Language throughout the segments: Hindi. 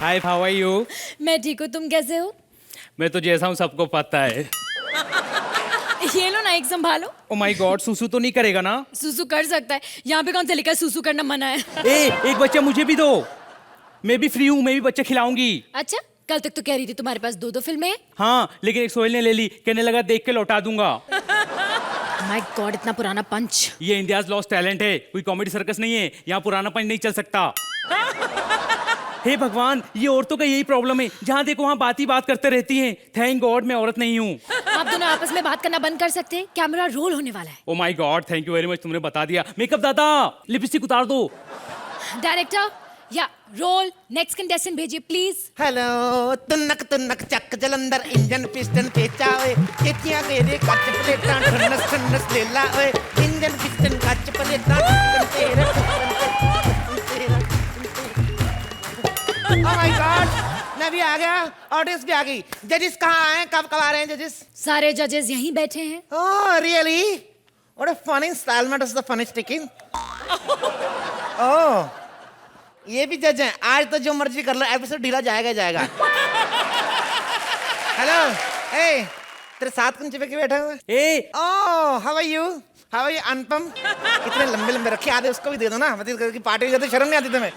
Hi, how are you? मैं ठीक हूँ, तुम कैसे हो? मैं तो जैसा हूँ सबको पता है। ये लो ना, एक संभालो। ओ माय गॉड, सुसु तो नहीं करेगा ना? सुसु कर सकता है, यहाँ पे कौन सा लिखा है सुसु करना मना है? एक बच्चा मुझे भी दो। मैं भी फ्री हूँ, मैं भी बच्चा खिलाऊंगी। अच्छा, कल तक तो कह रही थी तुम्हारे पास दो फिल्में हैं। हाँ, लेकिन एक सोहेल ने ले ली, कहने लगा देख के लौटा दूंगा। माय गॉड, इतना पुराना पंच। ये इंडियाज लॉस्ट टैलेंट है, कोई कॉमेडी सर्कस नहीं है, यहाँ पुराना पंच नहीं चल सकता। हे भगवान, ये औरतों का यही प्रॉब्लम है, जहाँ देखो वहाँ बात ही बात करते रहती हैं। थैंक गॉड मैं औरत नहीं हूँ। आप दोनों आपस में बात करना बंद कर सकते हैं, कैमरा रोल होने वाला है। ओ my God, thank you very much, तुमने बता दिया। मेकअप दादा, लिपस्टिक उतार दो। डायरेक्टर या रोल, नेक्स्ट कंटेस्टेंट भेजिए प्लीज। हेलो तुन्नक चक जलंधर इंजन पिस्टन पेचा ओए केचिया तेरे कच प्लेटां ठन्नस ठन्नस लेला ओए इंजन पिस्टन कच प्लेटां तेरे ओह माय गॉड, मैं भी आ गया, ऑडियंस भी आ गई। जजेस कहाँ आए, कब कब आ रहे हैं जजेस? सारे जजेस यहीं बैठे हैं। Oh really, what a funny installment of the funny sticking. Oh, ये भी जज हैं। आज तो जो मर्जी कर लो, एपिसोड ढीला जाएगा ही जाएगा। हेलो, ए, तेरे साथ कौन चिपके के बैठा हुआ है? ए, oh, how are you? How are you Anupam? इतने लंबे लंबे रखे, आधे उसको भी दे दो ना, मतलब की पार्टी में जाते शर्म नहीं आती तुम्हें?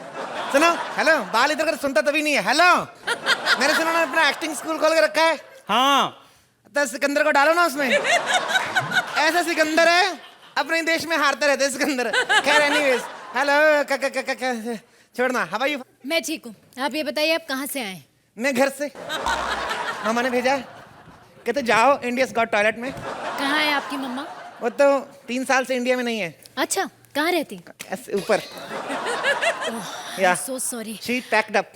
सुनो, हेलो, बाल इधर कर, सुनता तभी नहीं है। हेलो, मैंने सुना ना अपना एक्टिंग स्कूल खोल के रखा है। हाँ, तो सिकंदर को डालो ना उसमें। ऐसा सिकंदर है, अपने देश में हारते रहते सिकंदर। खैर एनीवेज, हेलो, छोड़ना। How are you? मैं ठीक हूँ, आप ये बताइए आप कहाँ से आए? मैं घर से, मामा ने भेजा है, कहते जाओ इंडियाज गॉट टॉयलेट में। कहाँ है आपकी मम्मा? वो तो 3 साल से इंडिया में नहीं है। अच्छा, कहाँ रहती? ऐसे ऊपर। या so sorry. She packed up.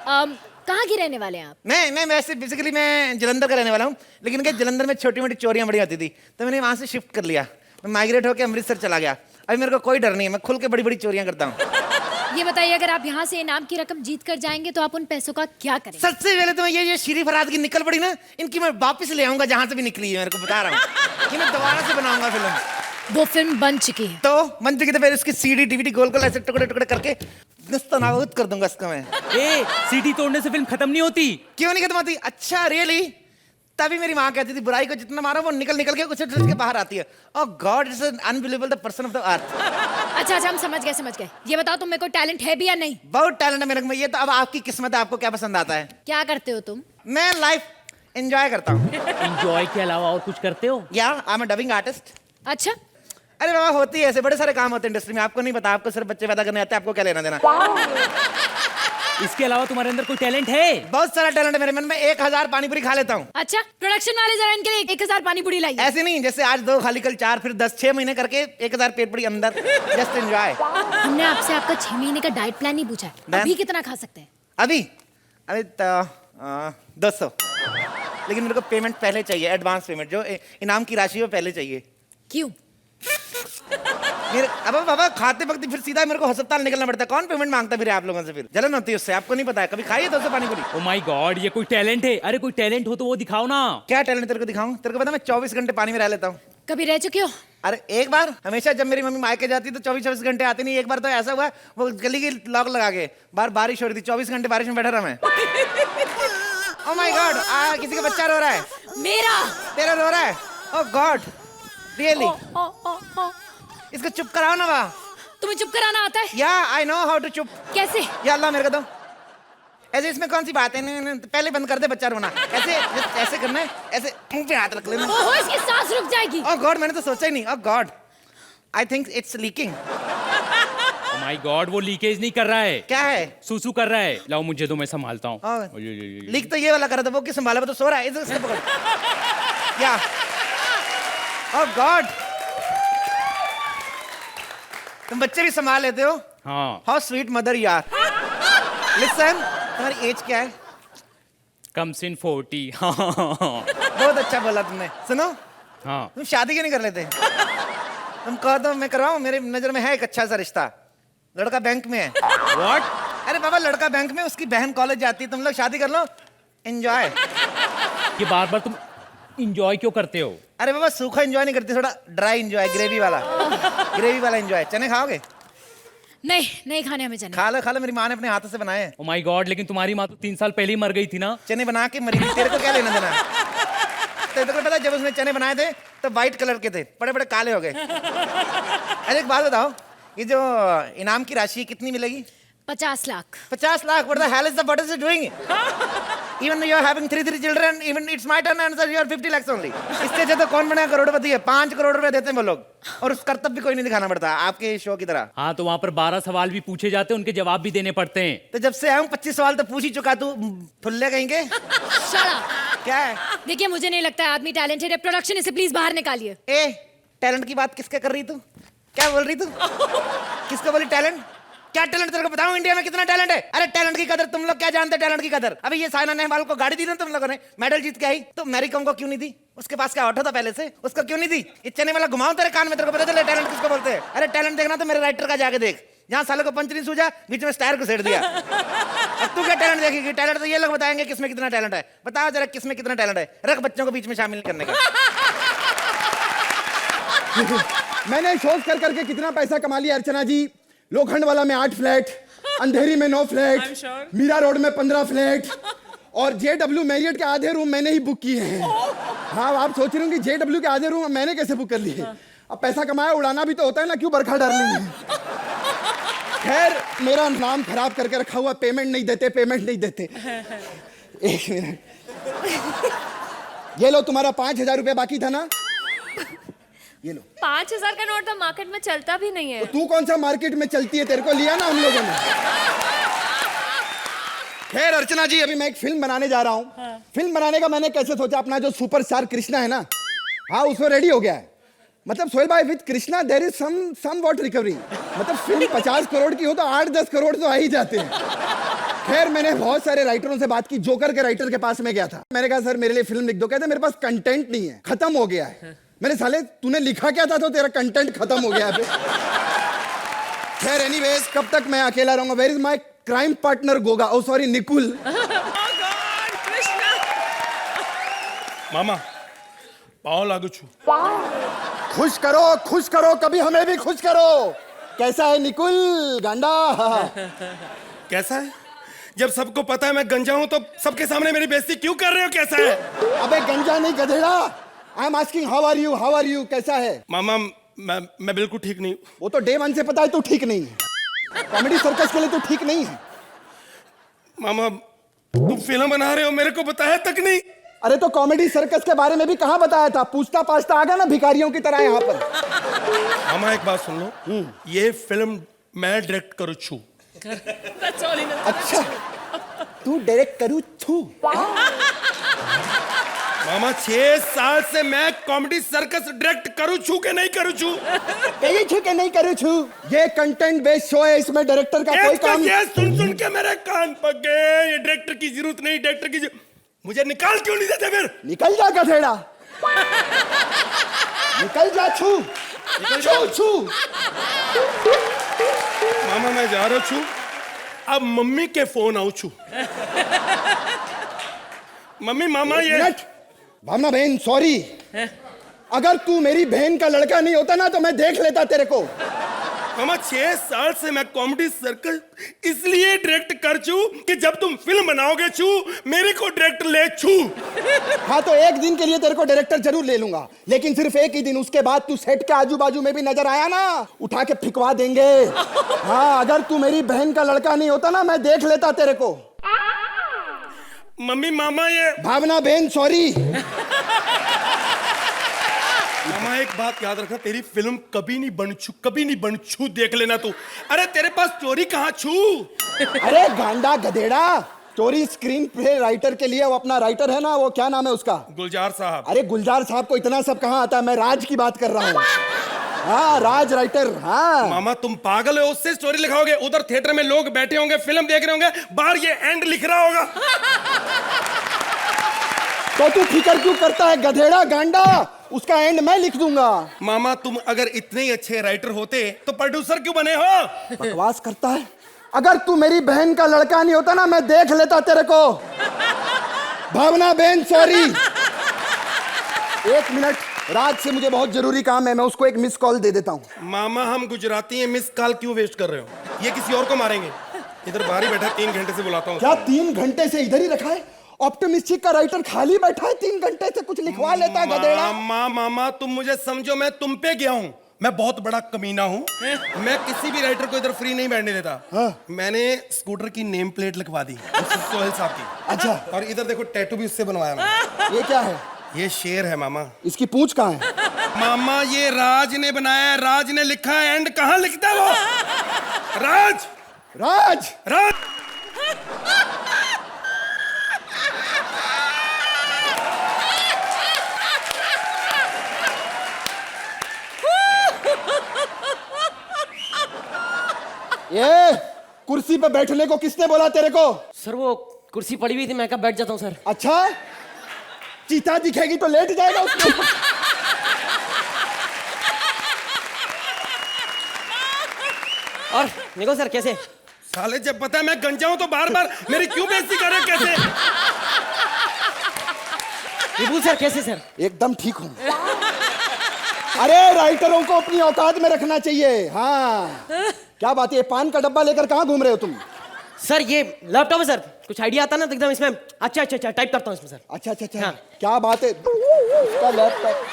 कहाँ की रहने वाले हैं आप? मैं वैसे बेसिकली मैं जलंधर का रहने वाला हूँ, लेकिन क्या जलंधर में छोटी मोटी चोरियां बड़ी होती थी, तो मैंने वहाँ से शिफ्ट कर लिया। मैं माइग्रेट होकर अमृतसर चला गया। अभी मेरे को कोई डर नहीं है, मैं खुल के बड़ी बड़ी चोरियां करता हूँ। ये बताइए, अगर आप यहाँ से इनाम की रकम जीत कर जाएंगे तो आप उन पैसों का क्या करेंगे? सबसे पहले तो मैं ये श्री फरहाद की निकल पड़ी ना, इनकी मैं वापस ले आऊंगा जहां से भी निकली है, मेरे को बता रहा हूँ कि मैं दोबारा से बनाऊंगा फिल्म। वो फिल्म बन चुकी है। तो बन चुकी, तो फिर उसकी सीडी डीवीडी गोल गोल ऐसे टुकड़े टुकड़े करके नस्तनाबूद कर दूंगा इसका मैं। ए, सीटी तोड़ने से फिल्म खत्म नहीं होती। क्यों नहीं खत्म होती? अच्छा रियली? तभी मेरी माँ कहती थी बुराई को जितना मारो वो निकल निकल के कुछ के बाहर आती है। Oh God, it's an unbelievable the person of the earth. अच्छा, हम समझ गए। ये बताओ, तुम में कोई टैलेंट है भी या नहीं? बहुत टैलेंट है मेरे में। ये तो अब आपकी किस्मत है, आपको क्या पसंद आता है। क्या करते हो तुम? मैं लाइफ एंजॉय करता हूँ। एंजॉय के अलावा और कुछ करते हो? या I am a dubbing artist. अच्छा, अरे बाबा, होती है ऐसे, बड़े सारे काम होते हैं इंडस्ट्री में, आपको नहीं पता। आपको सिर्फ बच्चे पैदा करने आते हैं, आपको क्या लेना देना। इसके अलावा तुम्हारे अंदर कोई टैलेंट है? बहुत सारा टैलेंट है मेरे मन में। 1000 पानी पूरी खा लेता हूँ। अच्छा, प्रोडक्शन वाले जरा इनके लिए 1000 पानी पूरी लाइए। ऐसे नहीं, जैसे आज 2 खाली, कल 4, फिर 10, 6 महीने करके 1000 पेट पूरी अंदर। Just enjoy. हमने आपसे आपका 6 महीने का डाइट प्लान नहीं पूछा है। अभी कितना खा सकते हैं? अभी 200, लेकिन मेरे को पेमेंट पहले चाहिए, एडवांस पेमेंट, जो इनाम की राशि वो पहले चाहिए। क्यों? अब बाबा खाते वक्त फिर सीधा मेरे को अस्पताल निकलना पड़ता है। कौन पेमेंट मांगता फिर आप लोगों से? फिर जलन होती है उससे, आपको नहीं पता है। कभी खाइए 200 पानी पूरी। ओ माय गॉड, ये कोई टैलेंट है? अरे कोई टैलेंट हो तो वो दिखाओ ना। क्या टैलेंट तेरे को दिखाऊं? तेरे को पता मैं 24 घंटे पानी में रह लेता हूँ। कभी रह चुके हो? अरे एक बार, हमेशा जब मेरी मम्मी मायके जाती तो 24 घंटे आती नहीं। एक बार तो ऐसा हुआ, वो गली की लॉक लगा के, बाहर बारिश हो रही थी, 24 घंटे बारिश में बैठा रहा मैं। ओह माय गॉड, किसी का बच्चा रो रहा है। मेरा। तेरा रो रहा है? Oh God, really? ओ। इसको चुप कराओ ना। वाह, तुम्हें चुप कराना आता है? या आई नो हाउ टू चुप। कैसे? या अल्लाह मेरे को दो। ऐसे इसमें कौन सी बात है? नहीं, पहले बंद कर दे बच्चा रोना। ऐसे ऐसे करना है, ऐसे मुंह पे हाथ रख लेना। ओहो, इसकी सांस रुक जाएगी। ओह गॉड, मैंने तो सोचा ही नहीं। Oh God, I think it's leaking. Oh my God, वो लीकेज नहीं कर रहा है, क्या है? सुसु कर रहा है। लाओ मुझे दो, मैं संभालता हूँ। लीक तो ये वाला कर रहा था, वो किस संभाला? वो तो सो रहा है। इसे पकड़। या ओह गॉड, तुम बच्चे भी संभाल लेते हो। हाँ, हाउ स्वीट मदर यार। लिसन, तुम्हारी एज क्या है? Comes in 40। हाँ। बहुत अच्छा बोला तुमने। सुनो, हाँ, तुम शादी क्यों नहीं कर लेते? तुम कहो तो मैं करवाऊं? मेरी नजर में है एक अच्छा सा रिश्ता। लड़का बैंक में है। व्हाट? अरे बाबा, लड़का बैंक में, उसकी बहन कॉलेज जाती है, तुम लोग शादी कर लो, एंजॉय। ये बार बार तुम इंजॉय क्यों करते हो? अरे बाबा, सूखा एंजॉय नहीं करती, थोड़ा ड्राई एंजॉय, ग्रेवी वाला एंजॉय। चने खाओगे? नहीं नहीं खाने हमें चने। खा लो, मेरी माँ ने अपने हाथों से बनाए हैं। ओ माय गॉड, लेकिन तुम्हारी माँ तो 3 साल पहले ही मर गई थी ना। चने बना के मरी, तेरे को क्या लेना देना है? तेरे को पता है, जब उसने चने बनाए थे तो व्हाइट कलर के थे, बड़े बड़े काले हो गए। अरे एक बात बताओ, ये जो इनाम की राशि कितनी मिलेगी? 50 lakh. 50 lakh? What the hell is the what is it doing? Even you are having three children, even it's my turn and sir you are 50 lakhs only. इससे ज्यादा कौन बना करोड़पति है? 5 करोड़ रुपए देते हैं वो लोग, और उस कर्तव्य भी कोई नहीं दिखाना पड़ता आपके शो की तरह। हाँ, तो वहाँ पर 12 सवाल भी पूछे जाते हैं, उनके जवाब भी देने पड़ते हैं। तो जब से हम 25 सवाल तो पूछ ही चुका, तू फुल्ले कहेंगे। Shut up। क्या है? देखिए मुझे नहीं लगता है आदमी टैलेंटेड है। प्रोडक्शन इसे प्लीज बाहर निकालिए। ए, टैलेंट की बात किसके कर रही तू? क्या बोल रही तू? किसको बोली टैलेंट? क्या टैलेंट तेरे को बताऊं इंडिया में कितना टैलेंट है? अरे टैलेंट की कदर तुम लोग क्या जानते हैं? टैलेंट की कदर अभी ये साइना नेहवाल को गाड़ी दी ना तुम लोगों ने, मेडल जीत के आई, तो मैरी कॉम को क्यों नहीं दी? उसके पास क्या ऑटो था पहले से, उसको क्यों नहीं दी? ये चने वाला घुमाऊं तेरे कान में, तेरे को पता चले टैलेंट किसको बोलते हैं? अरे टैलेंट देखना तो मेरे राइटर का जाके देख, जहाँ सालों को पंच नहीं सूझा, बीच में स्टायर को सेट दिया। अब तू क्या टैलेंट देखेगी? टैलेंट तो ये लोग बताएंगे किसमें कितना टैलेंट है। बताओ जरा किसमें कितना टैलेंट है, रख बच्चों को बीच में शामिल करने का। मैंने शोज कर करके कितना पैसा कमा लिया अर्चना जी। लोखंड वाला में 8 फ्लैट, अंधेरी में 9 फ्लैट, मीरा रोड में 15 फ्लैट, और JW मैरियट के आधे रूम मैंने ही बुक किए हैं। हाँ, आप सोच रहे हो कि JW के आधे रूम मैंने कैसे बुक कर लिए? अब पैसा कमाया उड़ाना भी तो होता है ना, क्यों बरखा डार्लिंग? खैर, मेरा नाम खराब करके रखा हुआ, पेमेंट नहीं देते, पेमेंट नहीं देते। एक मिनट, ये लो तुम्हारा 5000 रुपये बाकी था ना, ये लो। 5000 का नोट तो मार्केट में चलता भी नहीं है। तो तू कौन सा मार्केट में चलती है? तेरे को लिया ना हम लोगों ने। खैर अर्चना जी, अभी मैं एक फिल्म बनाने जा रहा हूँ। हाँ। फिल्म बनाने का मैंने कैसे सोचा, अपना जो सुपरस्टार कृष्णा है ना, हाँ उसमें रेडी हो गया है। मतलब सोहेल भाई, with Krishna there is somewhat recovery. मतलब फिल्म 50 करोड़ की हो तो 8-10 करोड़ तो आ ही जाते हैं। खैर मैंने बहुत सारे राइटरों से बात की, जोकर के राइटर के पास में गया था। मैंने कहा सर मेरे लिए फिल्म लिख दो। कहते मेरे पास कंटेंट नहीं है, खत्म हो गया है। मैंने साले तूने लिखा क्या था तो तेरा कंटेंट खत्म हो गया है। खैर एनीवेज, कब तक मैं अकेला रहूंगा? Where is my crime partner Goga? Oh sorry, Nikul. मामा पाँव लागू छू। खुश करो, खुश करो, कभी हमें भी खुश करो। कैसा है निकुल गांडा? कैसा है? जब सबको पता है मैं गंजा हूं तो सबके सामने मेरी बेइज्जती क्यों कर रहे हो? कैसा है? अबे गंजा नहीं गधेड़ा, I am asking how are you, how are you? कैसा है? मामा मैं बिल्कुल ठीक नहीं हूं। वो तो डे 1 से पता है तू ठीक नहीं है। कॉमेडी सर्कस के लिए तू ठीक नहीं है। मामा तुम फिल्म बना रहे हो, मेरे को बताया तक नहीं। अरे तो कॉमेडी सर्कस के बारे में भी कहाँ बताया था? पूछता पाछता आ गया ना भिखारियों की तरह यहाँ पर। मामा एक बात सुन लो, ये फिल्म मैं डायरेक्ट करू छू। अच्छा, तू डायरेक्ट करू छू? मामा 6 साल से मैं कॉमेडी सर्कस डायरेक्ट करू छू के नहीं करू छू? कहीं छू के नहीं करू छू। ये कंटेंट बेस्ड शो है, इसमें डायरेक्टर का कोई काम ये सुन के मेरे कान पक गए। ये डायरेक्टर की जरूरत नहीं, डायरेक्टर की मुझे निकाल क्यों नहीं देते फिर? निकल जा गधेड़ा, निकल जा छू, छू छू। मामा मैं जा रहा छू, अब मम्मी के फोन आऊ छू। मम्मी मामा ये भावना बहन सॉरी, अगर तू मेरी बहन का लड़का नहीं होता ना तो मैं देख लेता तेरे को। मामा 6 साल से मैं कॉमेडी सर्कस इसलिए डायरेक्ट कर छू कि जब तुम फिल्म बनाओगे छू, मेरे को डायरेक्टर ले छू। हाँ तो एक दिन के लिए तेरे को डायरेक्टर जरूर ले लूंगा, लेकिन सिर्फ एक ही दिन। उसके बाद तू सेट के आजू बाजू में भी नजर आया ना, उठा के फिकवा देंगे। हाँ, अगर तू मेरी बहन का लड़का नहीं होता ना मैं देख लेता तेरे को। मम्मी मामा ये भावना बहन सॉरी। मामा एक बात याद रखना, तेरी फिल्म कभी नहीं बन छू, कभी नहीं बन छू, देख लेना तू। अरे तेरे पास स्टोरी कहाँ छू? अरे गांडा गधेड़ा, स्टोरी स्क्रीन प्ले राइटर के लिए वो अपना राइटर है ना, वो क्या नाम है उसका? गुलजार साहब। अरे गुलजार साहब को इतना सब कहाँ आता है? मैं राज की बात कर रहा हूँ। हाँ राज राइटर। हाँ मामा तुम पागल हो, उससे स्टोरी लिखाओगे? उधर थिएटर में लोग बैठे होंगे, फिल्म देख रहे होंगे, बाहर ये एंड लिख रहा होगा। तो तू फिक्र क्यों करता है गधेड़ा गांडा? उसका एंड मैं लिख दूंगा। मामा तुम अगर इतने ही अच्छे राइटर होते तो प्रोड्यूसर क्यों बने हो? बकवास करता है। अगर तू मेरी बहन का लड़का नहीं होता ना मैं देख लेता तेरे को। भावना बहन सॉरी। एक मिनट, राज से मुझे बहुत जरूरी काम है, मैं उसको एक मिस कॉल दे देता हूँ। मामा हम गुजराती हैं, मिस कॉल क्यों वेस्ट कर रहे हो? ये किसी और को मारेंगे। इधर बाहर ही बैठा 3 घंटे से बुलाता हूँ। क्या 3 घंटे से इधर ही रखा है? ऑप्टिमिस्टिक का राइटर खाली बैठा है, 3 घंटे से कुछ लिखवा लेता है गधेड़ा। मामा तुम मुझे समझो, मैं तुम पे गया हूँ। मैं बहुत बड़ा कमीना हूँ। मैं किसी भी राइटर को इधर फ्री नहीं बैठने देता। हाँ। मैंने स्कूटर की नेम प्लेट लिखवा दी सोहेल साहब की। अच्छा। और इधर देखो टैटू भी उससे बनवाया मैंने। ये क्या है? ये शेर है मामा। इसकी पूंछ कहाँ है? मामा ये राज ने बनाया है, राज ने लिखा है। एंड कहाँ लिखता है वो? राज राज राज ये कुर्सी पे बैठने को किसने बोला तेरे को? सर वो कुर्सी पड़ी हुई थी, मैं कहा बैठ जाता हूँ सर। अच्छा, चीता दिखेगी तो लेट जाएगा उसके ऊपर। और देखो सर कैसे। साले जब पता है मैं गंजा हूं तो बार बार मेरी क्यों बेइज्जती कर रहे हो? कैसे? विपुल सर कैसे सर? एकदम ठीक हूँ। अरे राइटरों को अपनी औकात में रखना चाहिए। हाँ, क्या बात है? पान का डब्बा लेकर कहाँ घूम रहे हो तुम? सर ये लैपटॉप है सर, कुछ आइडिया आता ना तो एकदम इसमें अच्छा टाइप करता हूँ इसमें सर। अच्छा हाँ। क्या बात है? उसका लैपटॉप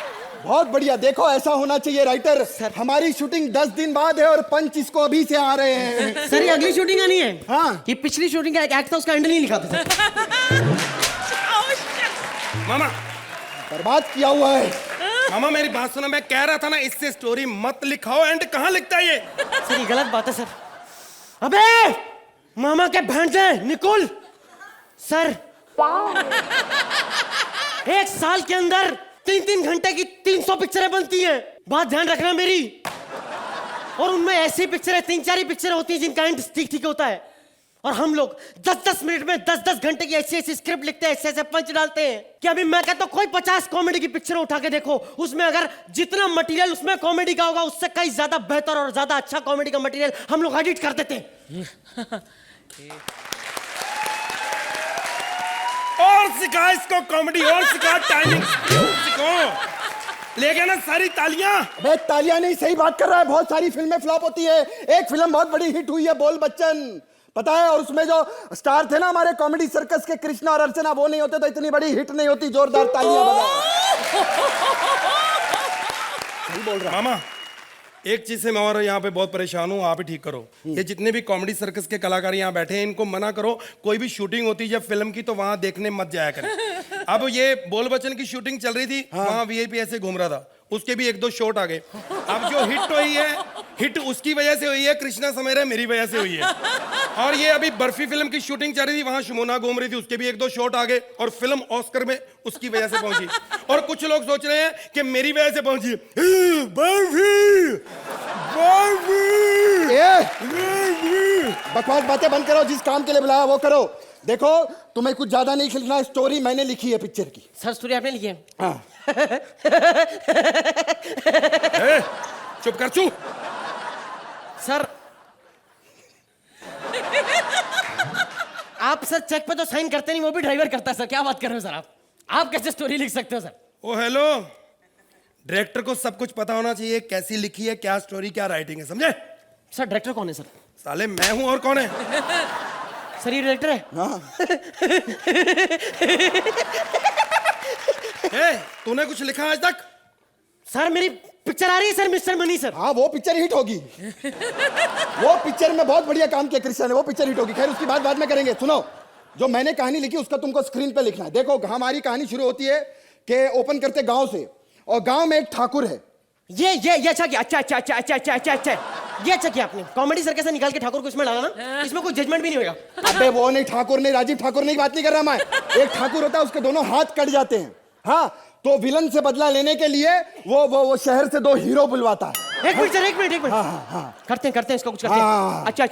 बहुत बढ़िया। देखो ऐसा होना चाहिए राइटर। हमारी शूटिंग 10 दिन बाद है और पंच इसको अभी से आ रहे हैं। सर ये अगली शूटिंग आनी है। हाँ। ये पिछली शूटिंग का एक एक्ट था, उसका हैंडल नहीं लिखा था सर। मामा बर्बाद किया हुआ है। मामा मेरी बात सुनो, मैं कह रहा था ना इससे स्टोरी मत लिखाओ। एंड कहाँ लिखता है ये? सर ये गलत बात है सर। अबे मामा के भांजे निकुल सर, 1 साल के अंदर 3-3 घंटे की 300 पिक्चरें बनती हैं। बात ध्यान रखना मेरी। और उनमें ऐसी पिक्चरें 3-4 ही पिक्चरें होती हैं जिनका एंड ठीक होता है। और हम लोग 10-10 मिनट में 10-10 घंटे की ऐसी स्क्रिप्ट लिखते हैं, ऐसे पंच डालते हैं कि अभी मैं कहता हूं कोई 50 कॉमेडी की पिक्चर उठा के देखो, उसमें अगर जितना मटेरियल उसमें कॉमेडी का होगा उससे कई ज्यादा बेहतर और ज्यादा अच्छा कॉमेडी का मटेरियल हम लोग एडिट कर देते हैं। और सिखा इसको कॉमेडी, और सिखा टाइमिंग सिखो। ले गया ना सारी तालियां। अबे तालियां नहीं, सही बात कर रहा है। बहुत सारी फिल्में फ्लॉप होती है। एक फिल्म बहुत बड़ी हिट हुई है, बोल बच्चन, पता है? और उसमें जो स्टार थे ना हमारे कॉमेडी सर्कस के, कृष्णा और अर्चना, वो नहीं होते तो इतनी बड़ी हिट नहीं होती। जोरदार तालियां बजाओ। सही बोल रहा है। मामा एक चीज से मैं और यहाँ पे बहुत परेशान हूँ, आप ही ठीक करो। ये जितने भी कॉमेडी सर्कस के कलाकार यहाँ बैठे हैं इनको मना करो, कोई भी शूटिंग होती है जब फिल्म की तो वहां देखने मत जाया करें। अब ये बोल बच्चन की शूटिंग चल रही थी, वहां वीआईपी ऐसे घूम रहा था, उसके भी 1-2 शॉट आ गए। अब जो हिट हुई है, हिट उसकी वजह से हुई है, कृष्णा समेरा मेरी वजह से हुई है। और ये अभी बर्फी फिल्म की शूटिंग चल रही थी, वहां शुमोना घूम रही थी, उसके भी 1-2 शॉट आ गए। और फिल्म ऑस्कर में उसकी वजह से पहुंची। और कुछ लोग सोच रहे हैं कि मेरी वजह से पहुंची। बर्फी बकवास बातें बंद करो, जिस काम के लिए बुलाया वो करो। देखो तुम्हें कुछ ज्यादा नहीं लिखना, स्टोरी मैंने लिखी है पिक्चर की। सर स्टोरी आपने लिखी है? हाँ। चुप कर चुप। सर आप सर चेक पे तो साइन करते नहीं, वो भी ड्राइवर करता है सर। क्या बात कर रहे हो सर? आप कैसे स्टोरी लिख सकते हो सर? ओ हेलो, डायरेक्टर को सब कुछ पता होना चाहिए, कैसी लिखी है, क्या स्टोरी, क्या राइटिंग है, समझे? सर डायरेक्टर कौन है सर? साले मैं हूं, और कौन है? सर ये डायरेक्टर है? हाँ। तूने कुछ लिखा आज तक? सर मेरी पिक्चर आ रही है सर, मिस्टर मनी सर। हाँ वो पिक्चर हिट होगी। वो पिक्चर में बहुत बढ़िया काम किया कृष्णा ने, वो पिक्चर हिट होगी। खैर उसकी बात बाद में करेंगे। सुनो, जो मैंने कहानी लिखी उसका तुमको स्क्रीन पे लिखना है। देखो हमारी कहानी शुरू होती है कि ओपन करते गांव से, और गांव में एक ठाकुर है। ये अच्छा किया। अच्छा ये अच्छा किया आपने। कॉमेडी सर्कस से निकाल के ठाकुर को इसमें डाला ना, इसमें कोई जजमेंट भी नहीं होगा। अबे वो नहीं, ठाकुर नहीं, राजीव ठाकुर नहीं, बात नहीं कर रहा मैं। एक ठाकुर होता है, उसके दोनों हाथ कट जाते हैं। हाँ, तो विलन से बदला लेने के लिए वो शहर से 2 हीरो बुलवाता है। एक मिनट। हाँ। करते हैं इसको कुछ करते हैं। हाँ। अच्छा।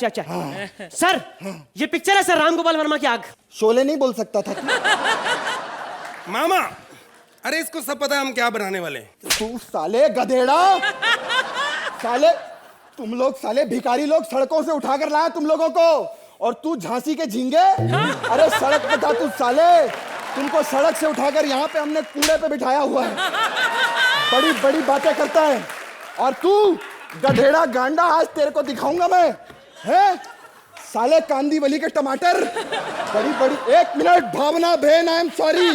सर ये पिक्चर है सर राम गोपाल वर्मा की आग। शोले नहीं बोल सकता था मामा अरे इसको सब पता है हम क्या बनाने वाले हैं। तू साले गधेड़ा, साले तुम लोग साले भिखारी लोग सड़कों से उठाकर लाया तुम लोगों को, और तू झांसी के झींगे। अरे सड़क पे था तू साले, तुमको सड़क से उठाकर यहाँ पे हमने कूड़े पे बिठाया हुआ है। बड़ी बड़ी बातें करता है। और तू गधेड़ा गांडा, आज तेरे को दिखाऊंगा मैं, है साले कांदी वली के टमाटर। बड़ी बड़ी, एक मिनट भावना बहन, आई एम सॉरी।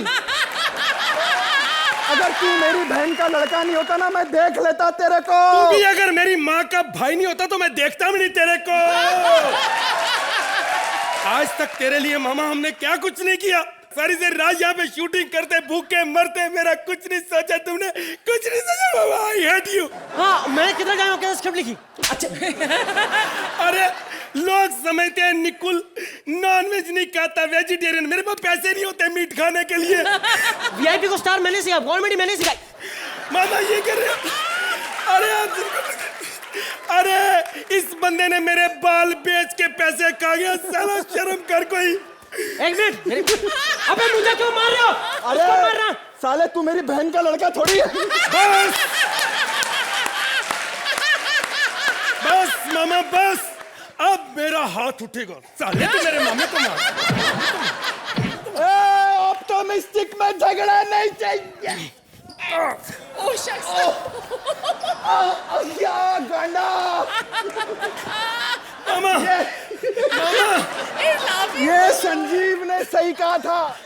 अगर तू मेरी बहन का लड़का नहीं होता ना, मैं देख लेता तेरे को। तू भी अगर मेरी माँ का भाई नहीं होता तो मैं देखता भी नहीं तेरे को। आज तक तेरे लिए मामा हमने क्या कुछ नहीं किया। सारी से रात यहाँ पे शूटिंग करते, भूखे मरते, मेरा कुछ नहीं सोचा तुमने, कुछ नहीं सोचा मामा। I hate you. हाँ, मैं किधर जाऊँ, कैसे स्क्रिप्ट लिखी? अच्छा। अरे लोग समझते हैं निकुल नॉनवेज नहीं खाता, वेजिटेरियन। मेरे पास पैसे नहीं होते मीट खाने के लिए। वीआईपी को स्टार मैंने सिखाया, कॉमेडी मैंने सिखाई। मामा ये कर रहे हो? अरे आप, अरे इस बंदे ने मेरे बाल बेच के पैसे खा गया। साला शर्म कर कोई। एक मिनट, अबे मुझे क्यों मार रहे हो? अरे मार रहा? साले तू मेरी बहन का लड़का थोड़ी है। बस बस मामा बस, अब मेरा हाथ उठेगा। साले तू मेरे मामे को मार। ऑप्टिमिस्टिक में झगड़ा नहीं चाहिए। क्या गांडा। मामा मामा, ये संजीव ने सही कहा था,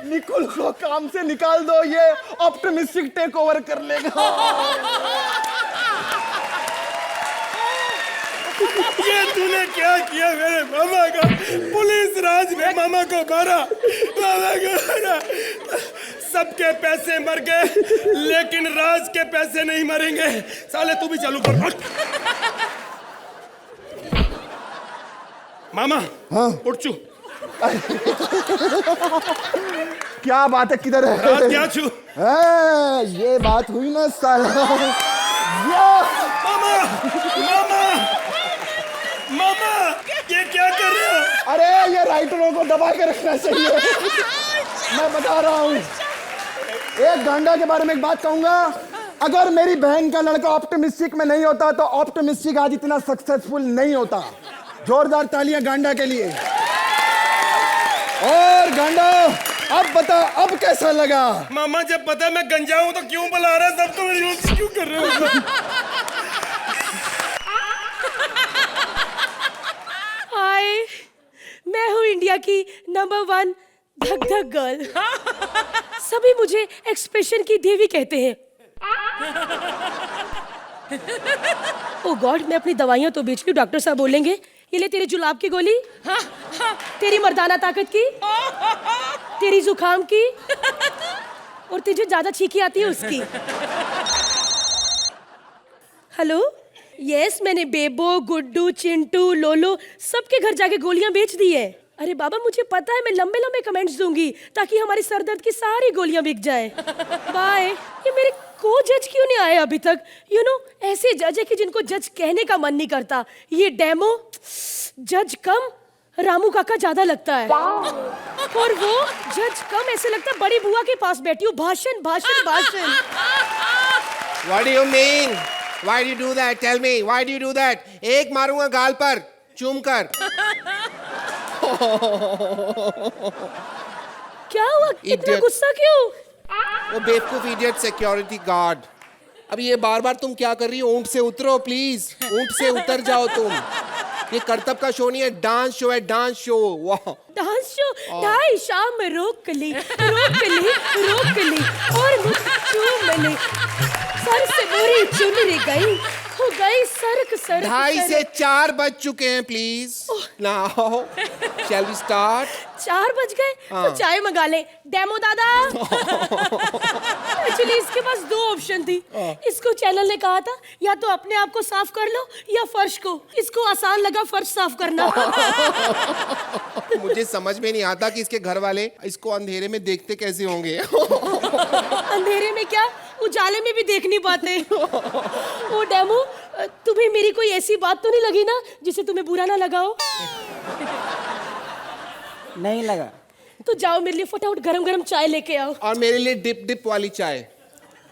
निकुल को काम से निकाल दो, ये ऑप्टिमिस्टिक टेक ओवर कर लेगा। ये तूने क्या किया मेरे मामा का? पुलिस राज में मामा को मारा, मामा को मारा। सबके पैसे मर गए, लेकिन राज के पैसे नहीं मरेंगे। साले तू भी चालू कर। मामा हाँ? उठ चू। क्या बात है, किधर है? राज क्या छू? ये बात हुई ना साला। मामा मामा मामा, ये क्या कर रहे हो? अरे ये राइटरों को दबा के रखना चाहिए। मैं बता रहा हूँ, एक गांडा के बारे में एक बात कहूंगा। अगर मेरी बहन का लड़का ऑप्टिमिस्टिक में नहीं होता तो ऑप्टिमिस्टिक आज इतना सक्सेसफुल नहीं होता। जोरदार तालियां गांडा के लिए। और गांडा, अब बता, अब कैसा लगा? मामा जब पता मैं गंजा हूं तो क्यों बुला रहा है सबको? मेरी रोज क्यों कर रहे हो? हाय, मैं हूँ इंडिया की नंबर 1 धक धक गर्ल। सभी मुझे एक्सप्रेशन की देवी कहते हैं। ओ गॉड, मैं अपनी दवाइयाँ तो बेच रही हूँ। डॉक्टर साहब बोलेंगे ये ले तेरी जुलाब की गोली, तेरी मर्दाना ताकत की, तेरी जुकाम की, और तुझे ज्यादा छींकी आती है उसकी। हेलो, यस, मैंने बेबो, गुड्डू, चिंटू, लोलो सबके घर जाके गोलियां बेच दी है। अरे बाबा, मुझे पता है, मैं लंबे लंबे कमेंट्स दूंगी ताकि हमारी सरदर्द की सारी गोलियां बिक जाए। बाय। ये मेरे को जज क्यों नहीं आए अभी तक? यू नो, ऐसे जज है कि जिनको जज कहने का मन नहीं करता। ये डेमो जज कम, रामू काका ज्यादा लगता है, और वो जज कम, ऐसे लगता है बड़ी बुआ के पास बैठी हूँ। भाषण भाषण भाषण। What do you mean? Why do you do that? Tell me. Why do you do that? एक मारूंगा गाल पर, चूम कर। क्या हुआ? इतना Idiot. गुस्सा क्यों? वो बेवकूफ इडियट सिक्योरिटी गार्ड। अब ये बार बार तुम क्या कर रही हो? ऊंट से उतरो प्लीज, ऊंट से उतर जाओ तुम। ये करतब का शो नहीं है, डांस शो है, डांस शो। वाह, डांस शो 2:30 शाम में रोक ली, और मुझे चूम ली। सर से मेरी चुनरी गई, हो गई सरक सरक। 2:30 से 4 बज चुके हैं please. Now shall we start? 4 बज गए तो चाय मंगा ले डेमो दादा। एक्चुअली इसके पास 2 ऑप्शन थी। इसको चैनल ने कहा था या तो अपने आप को साफ कर लो या फर्श को। इसको आसान लगा फर्श साफ करना। मुझे समझ में नहीं आता कि इसके घर वाले इसको अंधेरे में देखते कैसे होंगे। अंधेरे में क्या, उजाले में भी देख नहीं पाते। ओ डेमो, तुम्हें मेरी कोई ऐसी बात तो नहीं लगी ना जिसे तुम्हें बुरा ना लगा हो? नहीं लगा। तो जाओ मेरे लिए फटाफट गरम गरम चाय लेके आओ। और मेरे लिए डिप डिप वाली चाय।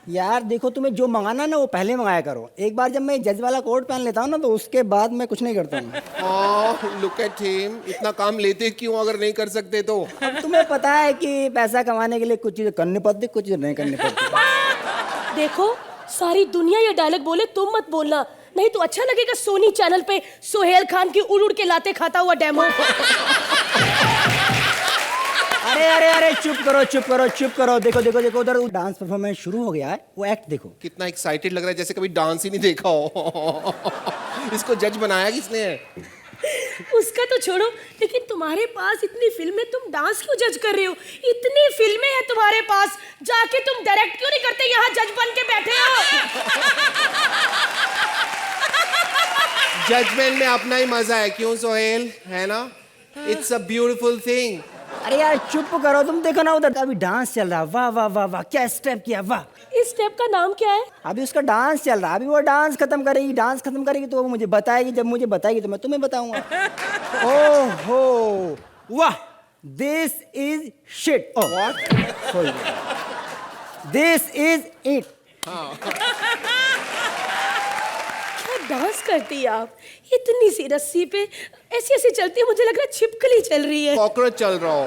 यार देखो, तुम्हें जो मंगाना ना वो पहले मंगाया करो। एक बार जब मैं जज वाला कोट पहन लेता हूँ ना तो उसके बाद मैं कुछ नहीं करता हूँ। लुक एट हिम, इतना काम लेते क्यों अगर नहीं कर सकते तो? अब तुम्हें पता है कि पैसा कमाने के लिए कुछ चीजें करनी पड़ती, कुछ चीजें नहीं करनी पड़ती। देखो सारी दुनिया ये डायलॉग बोले, तुम मत बोलना, नहीं तो अच्छा लगेगा सोनी चैनल पे सोहेल खान की उड़ उड़ के लाते खाता हुआ डेमो। अरे अरे अरे चुप करो चुप करो चुप करो। देखो देखो देखो उधर डांस परफॉर्मेंस शुरू हो गया है, वो एक्ट देखो। कितना एक्साइटेड लग रहा है, जैसे कभी डांस ही नहीं देखा हो। इसको जज बनाया किसने है? उसका तो छोड़ो, लेकिन तुम्हारे पास इतनी फिल्में, तुम डांस क्यों जज कर रहे हो? इतनी फिल्में हैं तुम्हारे पास, जाके तुम डायरेक्ट क्यों नहीं करते, यहाँ जज बन के बैठे हो। जजमेंट में अपना ही मजा है, क्यों सोहेल? है ना? It's a beautiful thing. अरे यार चुप करो, तुम देखो ना उधर अभी डांस चल रहा है। वाह वाह वाह वाह, क्या स्टेप किया, वाह। इस स्टेप का नाम क्या है? अभी उसका डांस चल रहा है, अभी वो डांस खत्म करेगी, डांस खत्म करेगी तो वो मुझे बताएगी, जब मुझे बताएगी तो मैं तुम्हें बताऊंगा। ओहो वाह, this is shit. Oh what, sorry, this is it. क्या डांस करती है आप, इतनी सी रस्सी पे ऐसी ऐसी चलती है, मुझे लग रहा है छिपकली चल रही है। कॉकरोच चल रहा हो।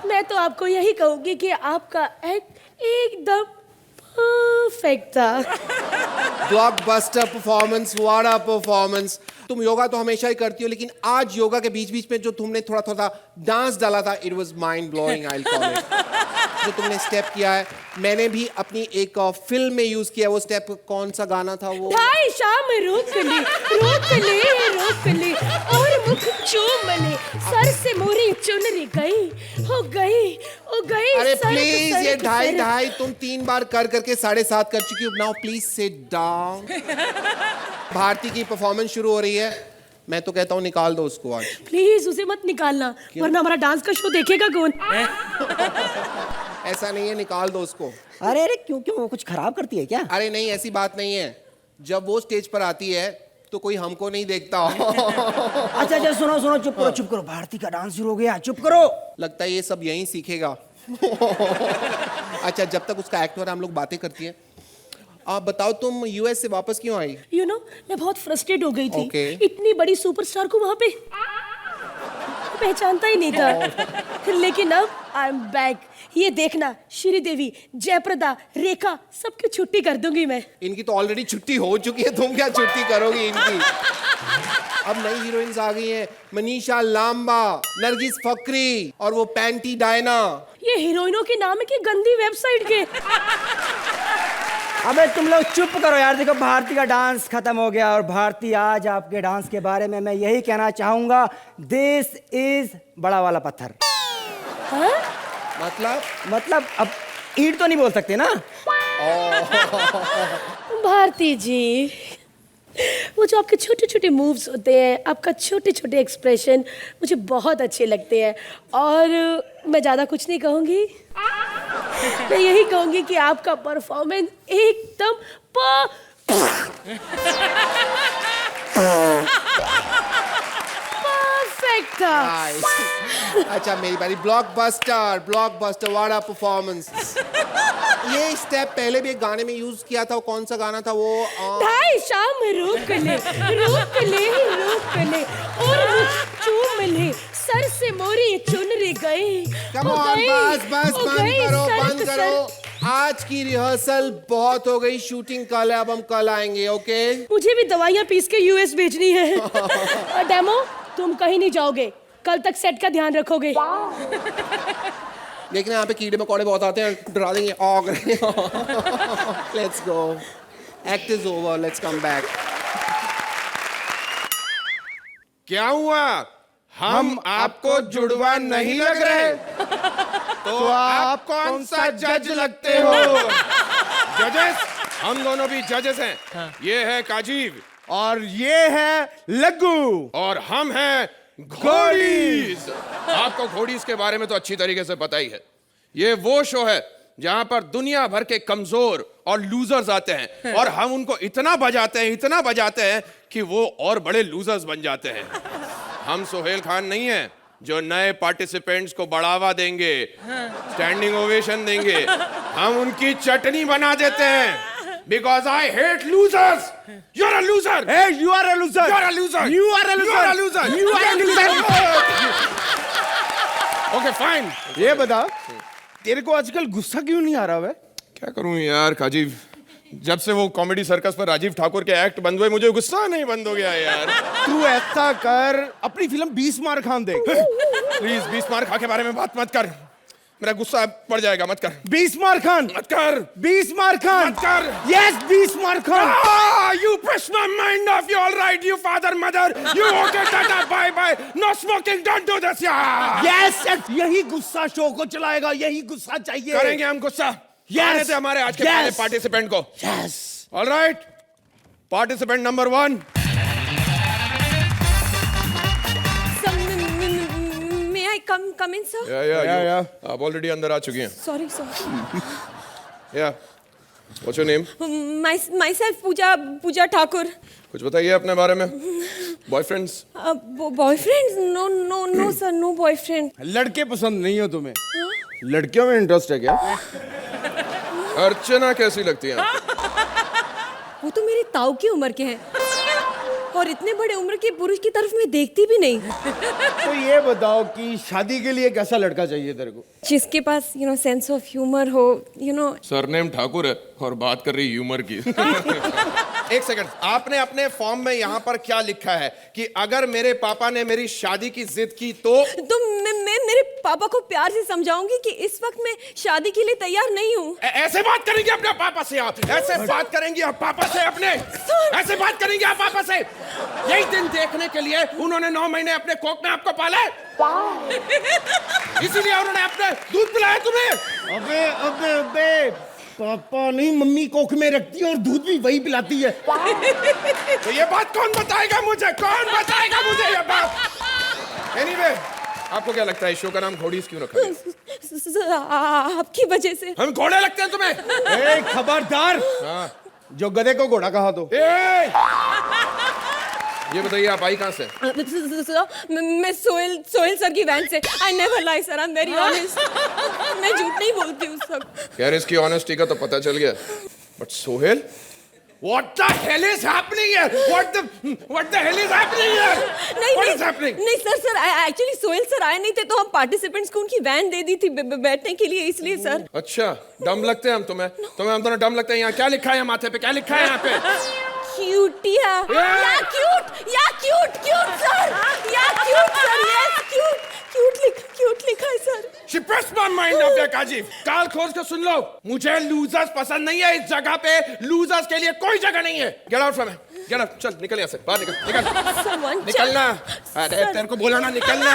मैं तो आपको यही कहूंगी कि आपका एक्ट एकदम परफेक्ट था। Blockbuster performance, what a performance. तुम योगा तो हमेशा ही करती हो, लेकिन आज योगा के बीच बीच में जो तुमने थोड़ा थोड़ा डांस डाला था, it was mind blowing, I will call it. जो तुमने स्टेप किया है, मैंने भी अपनी एक फिल्म में यूज किया। वो स्टेप कौन सा गाना था वो? ढाई शाम रोक ले रोक ले रोक ले और मुख चूम ले, सर से मोरी चुनरी गई हो गई हो गई। अरे सर प्लीज, सर ये ढाई सर। ढाई तुम 3 बार कर करके 7.5 कर चुकी हो। Now please sit down. Bharati की परफॉर्मेंस शुरू हो रही है, मैं तो कहता हूँ निकाल दो उसको आज। प्लीज उसे मत निकालना, वरना हमारा डांस का शो देखेगा कौन? ऐसा नहीं है, निकाल दो उसको। अरे अरे क्यों क्यों, वो कुछ खराब करती है क्या? अरे नहीं, ऐसी बात नहीं है। जब वो स्टेज पर आती है तो कोई हमको नहीं देखता। अच्छा अच्छा सुनो सुनो, चुप करो चुप करो, भारती का डांस शुरू हो गया, चुप करो। लगता है ये सब यहीं सीखेगा। अच्छा, जब तक उसका एक्ट हो रहा है हम लोग बातें करती हैं। आप बताओ, तुम यूएस से वापस क्यों आई? You know, मैं बहुत फ्रस्ट्रेट हो गई थी। Okay. इतनी बड़ी सुपरस्टार को वहां पे पहचानता ही नहीं था। लेकिन अब आई एम बैक। ये देखना, श्रीदेवी, जयप्रदा, रेखा, सबकी छुट्टी कर दूंगी मैं। इनकी तो ऑलरेडी छुट्टी हो चुकी है, तुम क्या छुट्टी करोगी इनकी? अब नई हीरोइंस आ गई हैं, मनीषा लांबा, नरगिस फकरी और वो पैंटी डायना। ये हीरोइनों के नाम है कि गंदी वेबसाइट के? अबे तुम लोग चुप करो यार। देखो भारती का डांस खत्म हो गया, और भारती आज आपके डांस के बारे में मैं यही कहना चाहूंगा, दिस इज बड़ा वाला पत्थर। हाँ? मतलब अब ईंट तो नहीं बोल सकते ना। भारती जी, वो जो आपके छोटे छोटे मूव्स होते हैं, आपका छोटे छोटे एक्सप्रेशन मुझे बहुत अच्छे लगते हैं। और मैं ज़्यादा कुछ नहीं कहूँगी, मैं यही कहूँगी कि आपका परफॉर्मेंस एकदम परफेक्ट था। अच्छा मेरी बारी। Blockbuster, blockbuster, what a performance. ये स्टेप पहले भी एक गाने में यूज किया था, वो कौन सा गाना था वो? ढाई शाम रोक ले रोक ले रोक ले और मुझ चूम ले, सर से मोरी चुनरी गई। कम ऑन, बस बस, बंद करो बंद करो। आज की रिहर्सल बहुत हो गई, शूटिंग कल है, अब हम कल आएंगे। ओके? मुझे भी दवाइयाँ पीस के यूएस भेजनी है। और डेमो, तुम कहीं नहीं जाओगे, कल तक सेट का ध्यान रखोगे। लेकिन यहाँ पे कीड़े मकोड़े बहुत आते हैं, डरा देंगे। Let's go, act is over, let's come back. क्या हुआ? हम आपको जुड़वा नहीं लग रहे? तो आप कौन सा जज लगते हो? जजेस, हम दोनों भी जजेस हैं। हाँ। ये है काजीव और ये है लग्गू और हम हैं घोड़ीज। आपको घोड़ीज के बारे में तो अच्छी तरीके से पता ही है। ये वो शो है जहां पर दुनिया भर के कमजोर और लूजर्स आते हैं और हम उनको इतना बजाते हैं कि वो और बड़े लूजर्स बन जाते हैं। हम सोहेल खान नहीं हैं जो नए पार्टिसिपेंट्स को बढ़ावा देंगे, स्टैंडिंग ओवेशन देंगे। हम उनकी चटनी बना देते हैं। Because I hate losers. You're a loser. Hey, you are a loser. You're a loser. You are a loser. You're a loser. You are a loser. Okay, fine. ये बता, तेरे को आजकल गुस्सा क्यों नहीं आ रहा है? क्या करूं यार काजी, जब से वो कॉमेडी सर्कस पर राजीव ठाकुर के एक्ट बंद हुए मुझे गुस्सा नहीं बंद हो गया यार। तू ऐसा कर, अपनी फिल्म 20 मार खान देख। प्लीज 20 मार खा के बारे में बात मत कर, मेरा गुस्सा बढ़ जाएगा, मत कर। 20 मार खान मत कर 20 मार खान मत कर। यस 20 मार Khan. You push my mind off. You all right? You father, mother. You okay? Tata, bye bye. No smoking. Don't do this. Yeah. Yes यही गुस्सा शो को चलाएगा, यही गुस्सा चाहिए। करेंगे हम गुस्सा। Yes. आने दे हमारे आज के पहले पार्टिसिपेंट को। Yes All right. Participant number 1. May I come in, sir? Yeah. आप ऑलरेडी अंदर आ चुकी हैं। Sorry. Yeah. What's your name? Myself, Pooja Thakur. कुछ बताइए अपने बारे में। Boyfriends? Boyfriends? No, sir, no boyfriend. लड़के पसंद नहीं हो तुम्हें? लड़कियों में इंटरेस्ट है क्या? अर्चना कैसी लगती है? वो तो मेरी ताऊ की उम्र के हैं और इतने बड़े उम्र के पुरुष की तरफ मैं देखती भी नहीं। तो ये बताओ कि शादी के लिए कैसा लड़का चाहिए तेरे को? जिसके पास सेंस ऑफ ह्यूमर हो, सरनेम ठाकुर है और बात कर रही ह्यूमर की। एक सेकंड, आपने अपने फॉर्म में यहाँ पर क्या लिखा है कि अगर मेरे पापा ने मेरी शादी की जिद की तो मैं मेरे पापा को प्यार से समझाऊंगी कि इस वक्त मैं शादी के लिए तैयार नहीं हूँ। ऐसे बात करेंगे अपने पापा से आप? ऐसे बात करेंगे आप पापा से अपने? ऐसे बात करेंगे आप पापा से? यही दिन देखने के लिए उन्होंने 9 महीने अपने कोख में आपको पाला, इसीलिए उन्होंने अपने दूध पिलाया तुम्हें। अबे पापा नहीं, मम्मी कोख में रखती है और दूध भी वही पिलाती है। तो ये बात कौन बताएगा मुझे? कौन बताएगा मुझे ये बात? Anyway, आपको क्या लगता है शो का नाम घोड़ीज क्यों रखा है? आपकी वजह से। हम घोड़े लगते हैं तुम्हें? ए खबरदार, जो गधे को घोड़ा कहा तो। ये बताइए आप आई कहाँ से? मैं सोहेल सर की वैन से। I never lie sir, I'm very honest. मैं झूठ नहीं बोलती उस वक्त। यार इसकी ऑनेस्टी का तो पता चल गया, but Sohail? What the hell is happening here? What the hell is happening here? What is happening? नहीं सर एक्चुअली सोहेल सर आए नहीं थे तो हम पार्टिसिपेंट्स को उनकी वैन दे दी थी बैठने के लिए, इसलिए सर। अच्छा, डम लगते हैं हम तुम्हें? हम दोनों डम लगते हैं? यहाँ क्या लिखा है माथे पे? क्या लिखा है यहाँ पे? क्यूटिया या क्यूट सर, या क्यूट सर, यस क्यूट लिखा है sir. She pressed my mind up there, काजी। काल खोज के सुन लो, मुझे लूजर्स पसंद नहीं है। इस जगह पे लूजर्स के लिए कोई जगह नहीं है। Get out from here, get out, चल निकल यहाँ से, बाहर निकल। निकलना, अरे तेरे को बोला ना निकलना।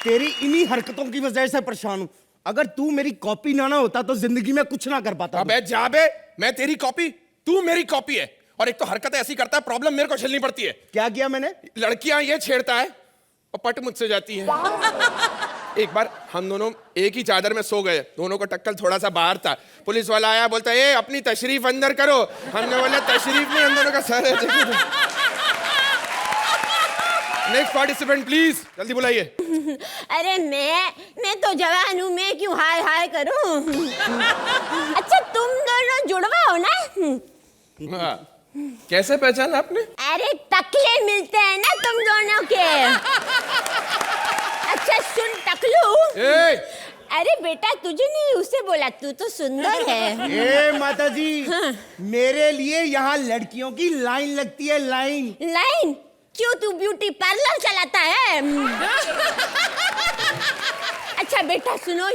तेरी इन्हीं हरकतों की वजह से परेशान हूँ। अगर तू मेरी कॉपी ना होता तो जिंदगी में कुछ ना कर पाता। अबे जा बे, मैं तेरी कॉपी, तू मेरी कॉपी है। और एक तो हरकतें ऐसी करता है, प्रॉब्लम मेरे को झेलनी पड़ती है। क्या किया मैंने? लड़कियां ये छेड़ता है और पट मुझसे जाती हैं। एक बार हम दोनों एक ही चादर में सो गए, दोनों का टक्कल थोड़ा सा बाहर था। पुलिस वाला आया, बोलता है अपनी तशरीफ अंदर करो। हमने बोला तशरीफ नहीं, अंदर का सर है। नेक्स्ट पार्टिसिपेंट प्लीज, जल्दी बुलाइए। अरे मैं तो जवान हूँ, मैं क्यों हाय करूँ? अच्छा तुम दोनों जुड़वा हो ना? हाँ। कैसे पहचाना आपने? अरे टकले मिलते हैं ना तुम दोनों के। अच्छा सुन टकलू, अरे बेटा तुझे नहीं उससे बोला, तू तो सुंदर है। ए माताजी, मेरे लिए यहाँ लड़कियों की लाइन लगती है, लाइन। क्यों तू ब्यूटी पार्लर चलाता है? अच्छा बेटा सुनो,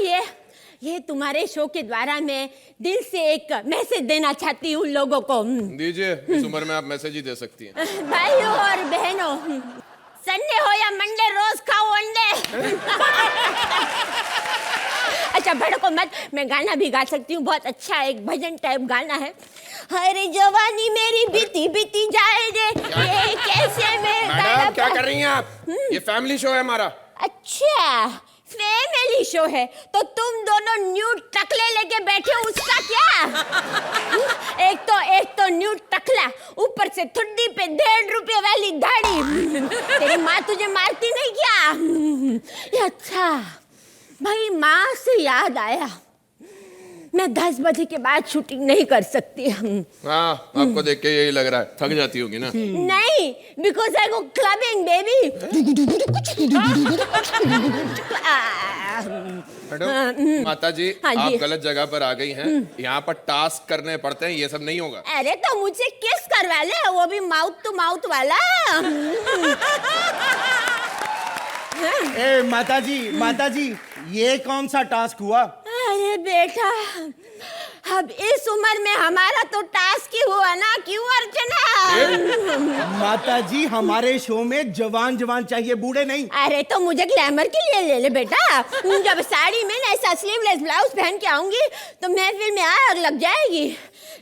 ये तुम्हारे शो के द्वारा मैं दिल से एक मैसेज देना चाहती हूँ लोगों को। दीजिए, इस उम्र में आप मैसेज ही दे सकती हैं। भाइयों और बहनों, संडे हो या मंडे, रोज खाओ अंडे। अच्छा भड़को मत, मैं गाना भी गा सकती हूँ, बहुत अच्छा एक भजन टाइप गाना है। अरे जवानी मेरी बीती जाए रे, ये कैसे मैडम क्या कर रही हैं आप? ये फैमिली शो है हमारा। अच्छा फैमिली शो है तो तुम दोनों न्यू टकले लेके बैठे हो, उसका क्या? एक तो न्यू टकला, ऊपर से ठुड्डी पे 1.5 रुपए वाली दाढ़ी। तेरी माँ तुझे मारती नहीं क्या? अच्छा भाई, माँ से याद आया, मैं 10 बजे के बाद शूटिंग नहीं कर सकती। हाँ, आपको देख के यही लग रहा है, थक जाती होगी ना। नहीं, because I go clubbing baby. Madam, माता जी, हाँ आप जी। गलत जगह पर आ गई हैं। यहाँ पर टास्क करने पड़ते हैं, ये सब नहीं होगा। अरे तो मुझे किस करवा ले, वो भी माउथ टू माउथ वाला। ए माता जी ये कौन सा टास्क हुआ? अरे बेटा, अब इस उम्र में हमारा तो टास्क ही हुआ ना, क्यों अर्चना? माता जी हमारे शो में जवान जवान चाहिए, बूढ़े नहीं। अरे तो मुझे ग्लैमर के लिए ले ले बेटा। जब साड़ी में ऐसा स्लीवलेस ब्लाउज पहन के आऊंगी तो महफिल में आग लग जाएगी।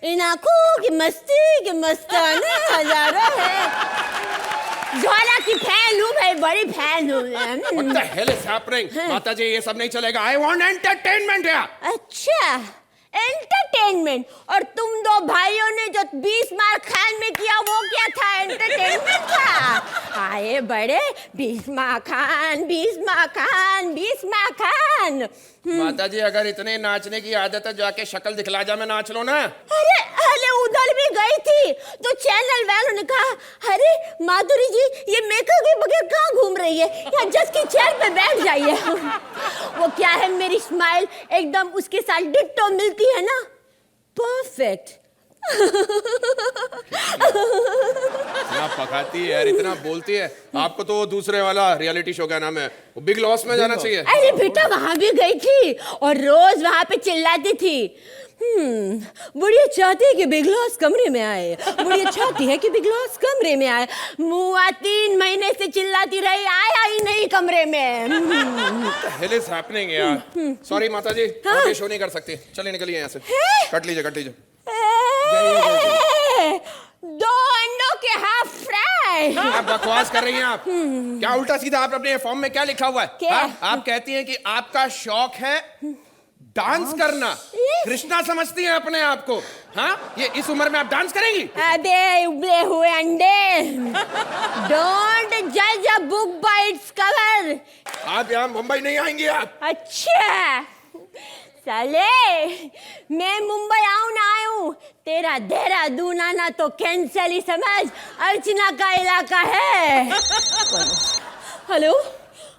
इन आंखों की मस्ती के मस्ताना हजारों है। जोरा की फैन हूँ भाई, बड़ी फैन हूँ। What the hell is happening? माता जी, ये सब नहीं चलेगा। I want entertainment here. अच्छा, एंटरटेनमेंट। और तुम दो भाइयों ने जो 20 मार खान में किया वो क्या था? एंटरटेनमेंट था। आए बड़े, 20 मार खान, 20 मार खान, 20 मार खान। माता जी, अगर इतने नाचने की आदत है, जाके शक्ल दिखला जा, मैं नाच लो ना। अरे अरे उधर भी गई थी तो चैनल वालों ने कहा, अरे माधुरी जी ये मेकअप के बगैर कहाँ घूम रही है, या जज की चेयर पे बैठ जाइए। वो क्या है, मेरी स्माइल एकदम उसके साथ डिट्टो मिलती है ना, परफेक्ट। इतना पकाती है यार, इतना बोलती है। आपको तो वो दूसरे वाला रियलिटी शो, क्या नाम है, वो बिग लॉस में जाना चाहिए। अरे बेटा वहां भी गई थी और रोज वहां पे चिल्लाती थी, बुढ़िया चाहती है कि बिग लॉस कमरे में आए, बुढ़िया चाहती है कि बिग लॉस कमरे में आए। मुआ 3 महीने से चिल्लाती रही, आया ही नहीं कमरे में। Hell is happening यार। सॉरी माता जी, आगे शो नहीं कर सकती। चलिए निकलिए यहाँ से, कट लीजिए कट लीजिए। 2 अंडों के हाफ फ्राई। आप बकवास कर रही हैं आप। क्या उल्टा सीधा आप अपने फॉर्म में क्या लिखा हुआ है? क्या? आप कहती हैं कि आपका शौक है डांस करना। कृष्णा समझती हैं अपने आप को? हाँ, ये इस उम्र में आप डांस करेंगी? अबे उबले हुए अंडे, डोंट जज a book by its cover. आप यहाँ मुंबई नहीं आएंगी आप। अच्छा साले, मैं मुंबई आऊं ना आऊं, तेरा देहरादून आना तो कैंसल ही समझ, अर्चना का इलाका है। हेलो,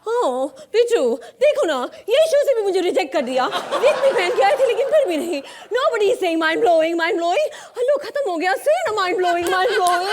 हाँ पिचू, देखो ना, ये शो से भी मुझे रिजेक्ट कर दिया। वीक भी पहन के आई थी लेकिन फिर भी नहीं। Nobody is saying mind blowing, mind blowing। Hello, खत्म हो गया, say ना mind blowing, mind blowing।